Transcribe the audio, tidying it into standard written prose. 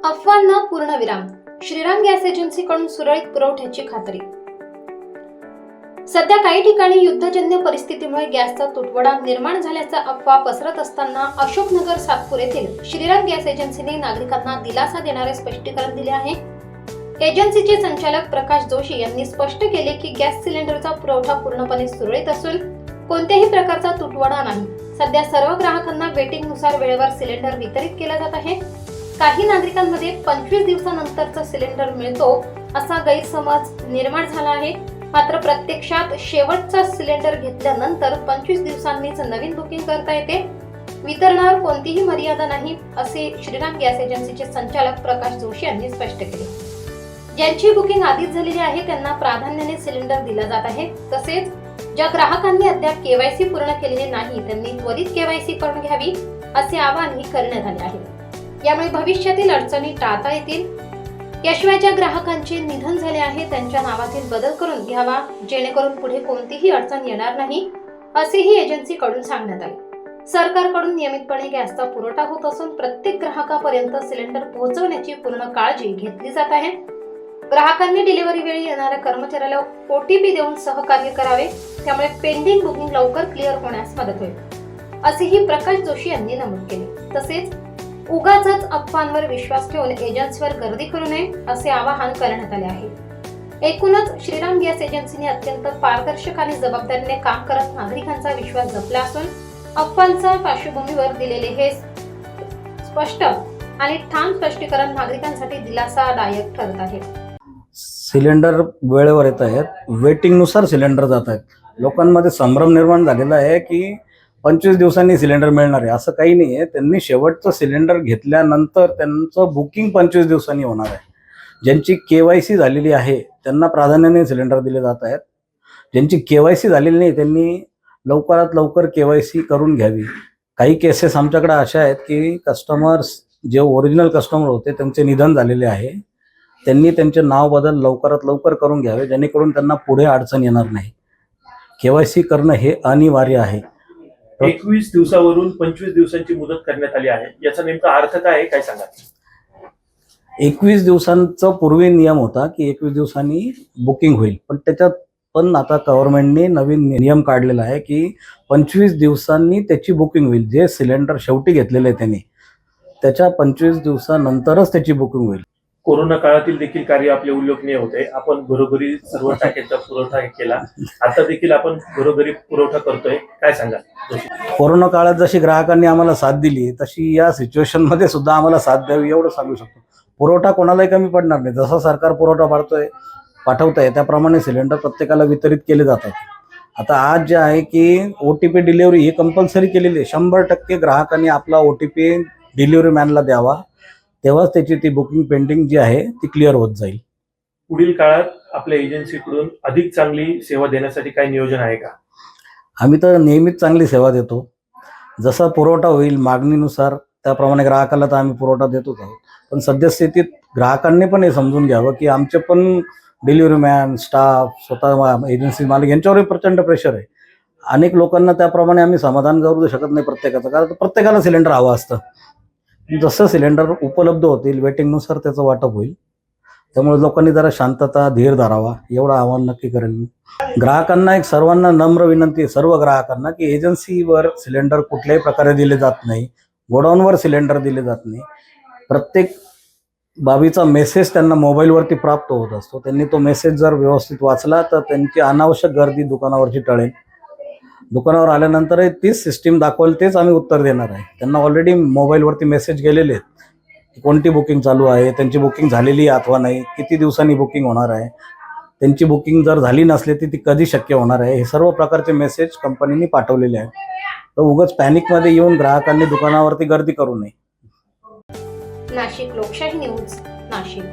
अफवांना पूर्णविराम. श्रीराम गॅस एजन्सीकडून सुरळीत पुरवठ्याची खात्री. सध्या काही ठिकाणी युद्धजन्य परिस्थितीमुळे गॅसचा तुटवडा निर्माण झाल्याचा अफवा पसरत असताना अशोकनगर सातपूर येथील श्रीराम गॅस एजन्सीने नागरिकांना दिलासा देणारे स्पष्टीकरण दिले आहे. एजन्सीचे संचालक प्रकाश जोशी यांनी स्पष्ट केले की गॅस सिलेंडरचा पुरवठा पूर्णपणे सुरळीत असून कोणत्याही प्रकारचा तुटवडा नाही. सध्या सर्व ग्राहकांना वेटिंगनुसार वेळेवर सिलेंडर वितरित केला जात आहे. काही नागरिकांमध्ये 25 दिवसानंतरचा सिलेंडर मिळतो असा गैरसमज निर्माण झाला आहे. मात्र प्रत्यक्षात शेवटचा सिलेंडर घेतल्यानंतर 25 दिवसांनीच नवीन बुकिंग करता येते. वितरणावर कोणतीही मर्यादा नाही असे श्रीराम गॅस एजन्सीचे संचालक प्रकाश जोशी यांनी स्पष्ट केले. ज्यांची बुकिंग आधीच झालेली आहे त्यांना प्राधान्याने सिलेंडर दिला जात आहे. तसेच ज्या ग्राहकांनी अद्याप केवायसी पूर्ण केलेले नाही त्यांनी त्वरित केवायसी करून घ्यावी असे आवाहनही करण्यात आले आहे. यामुळे भविष्यातील अडचणी टाळता येतील. याशिवाय ज्या ग्राहकांचे निधन झाले आहे त्यांच्या नावातील बदल करून घ्यावा जेणेकरून पुढे कोणतीही अडचण येणार नाही असेही एजन्सीकडून सांगण्यात आले. सरकारकडून नियमितपणे गॅसचा पुरवठा होत असून प्रत्येक ग्राहकापर्यंत सिलेंडर पोहोचवण्याची पूर्ण काळजी घेतली जात आहे. ग्राहकांनी डिलिव्हरी वेळी येणाऱ्या कर्मचाऱ्याला OTP देऊन सहकार्य करावे. त्यामुळे पेंडिंग बुकिंग लवकर क्लिअर होण्यास मदत होईल असेही प्रकाश जोशी यांनी नमूद केले. तसेच उगाचच अफवांवर विश्वास ठेवून एजन्सीवर गर्दी करू नये असे आवाहन करण्यात आले आहे. एकूणच श्रीराम गॅस एजन्सीने अत्यंत पारदर्शक आणि जबाबदारीने काम करत नागरिकांचा विश्वास जपला असून अफवांच्या पार्श्वभूमीवर दिलेले हे स्पष्ट आणि ठाम स्पष्टीकरण नागरिकांसाठी दिलासादायक ठरत आहे. सिलेंडर वेळेवर येत आहेत, वेटिंगनुसार सिलेंडर जात आहेत. लोकांमध्ये संभ्रम निर्माण झालेला आहे की 25 दिवसांनी सिलेंडर मिळणार आहे. असं काही नाही आहे. त्यांनी शेवटचं सिलेंडर घेतल्यानंतर त्यांचं बुकिंग 25 दिवसांनी होणार आहे. ज्यांची KYC झालेली आहे त्यांना प्राधान्याने सिलेंडर दिले जात आहेत. ज्यांची KYC झालेली नाही त्यांनी लवकरात लवकर KYC करून घ्यावी. काही केसेस आमच्याकडे अशा आहेत की कस्टमर्स जे ओरिजिनल कस्टमर होते त्यांचे निधन झालेले आहे. त्यांनी त्यांचे नाव बदल लवकरात लवकर करून घ्यावे जेणेकरून त्यांना पुढे अडचण येणार नाही. KYC करणं हे अनिवार्य आहे. 21 दिवसावरून 25 दिवसांची मुदत करण्यात आली आहे. याचा नेमका अर्थ काय आहे, काय सांगा? 21 दिवसांचा पूर्वी नियम होता की 21 दिवसांनी बुकिंग होईल, पण त्याच्यात पण आता गव्हर्नमेंटने नवीन नियम काढलेला आहे की 25 दिवसांनी त्याची बुकिंग होईल. जे सिलेंडर शेवटी घेतलेले आहे त्यांनी त्याच्या 25 दिवसानंतरच त्याची बुकिंग होईल. कोरोना काळातील देखील कार्य आपले उल्लेखनीय होते. आपण घरोघरी सर्व टाक्यांचा पुरवठा केला. आता देखील आपण घरोघरी पुरवठा करतोय, काय सांगा? कोरोना काळात जशी ग्राहकांनी आम्हाला साथ दिली तशी या सिच्युएशन मध्ये सुद्धा आम्हाला साथ द्यावी एवढं सांगू शकतो. पुरवठा कोणालाही कमी पडणार नाही. जसा सरकार पुरवठा पाठवतंय त्याप्रमाणे सिलेंडर प्रत्येकाला वितरित केले जातात. आता आज जे आहे की OTP डिलिव्हरी ही कंपल्सरी केलेली आहे. 100% ग्राहकांनी आपला OTP डिलिव्हरी मॅनला द्यावा, तेव्हाच त्याची ती बुकिंग पेंडिंग जी आहे ती क्लिअर होत जाईल. पुढील काळात आपल्या एजन्सीकडून अधिक चांगली सेवा देण्यासाठी काय नियोजन आहे का? आम्ही तर नेहमीच चांगली सेवा देतो. जसा पुरवठा होईल मागणीनुसार त्याप्रमाणे ग्राहकाला तर आम्ही पुरवठा देतोच आहोत. पण सद्यस्थितीत ग्राहकांनी पण हे समजून घ्यावं की आमचे पण डिलिव्हरी मॅन, स्टाफ, स्वतः एजन्सी मालक यांच्यावरही प्रचंड प्रेशर आहे. अनेक लोकांना त्याप्रमाणे आम्ही समाधान करू शकत नाही प्रत्येकाचं, कारण प्रत्येकाला सिलेंडर हवं असतं. जसं सिलेंडर उपलब्ध होतील वेटिंगनुसार त्याचं वाटप होईल. त्यामुळे लोकांनी जरा शांतता, धीर धरावा एवढं आवाहन नक्की करेल मी. ग्राहकांना एक सर्वांना नम्र विनंती आहे, सर्व ग्राहकांना, की एजन्सीवर सिलेंडर कुठल्याही प्रकारे दिले जात नाही, गोडाऊनवर सिलेंडर दिले जात नाही. प्रत्येक बाबीचा मेसेज त्यांना मोबाईलवरती प्राप्त होत असतो. त्यांनी तो मेसेज जर व्यवस्थित वाचला तर त्यांची अनावश्यक गर्दी दुकानावरची टळेल. दुकानावर आल्यानंतरही तीच सिस्टीम दाखवेल, तेच आम्ही उत्तर देणार आहे. त्यांना ऑलरेडी मोबाईलवरती मेसेज गेलेले आहेत. कोणती बुकिंग चालू आहे, त्यांची बुकिंग झालेली आहे अथवा नाही, किती दिवसांनी बुकिंग होणार आहे, त्यांची बुकिंग जर झाली नसली तर ती कधी शक्य होणार आहे, हे सर्व प्रकारचे मेसेज कंपनीने पाठवलेले आहेत. तर उगाच पॅनिकमध्ये येऊन ग्राहकांनी दुकानावरती गर्दी करू नये. नाशिक लोकशाही न्यूज, नाशिक.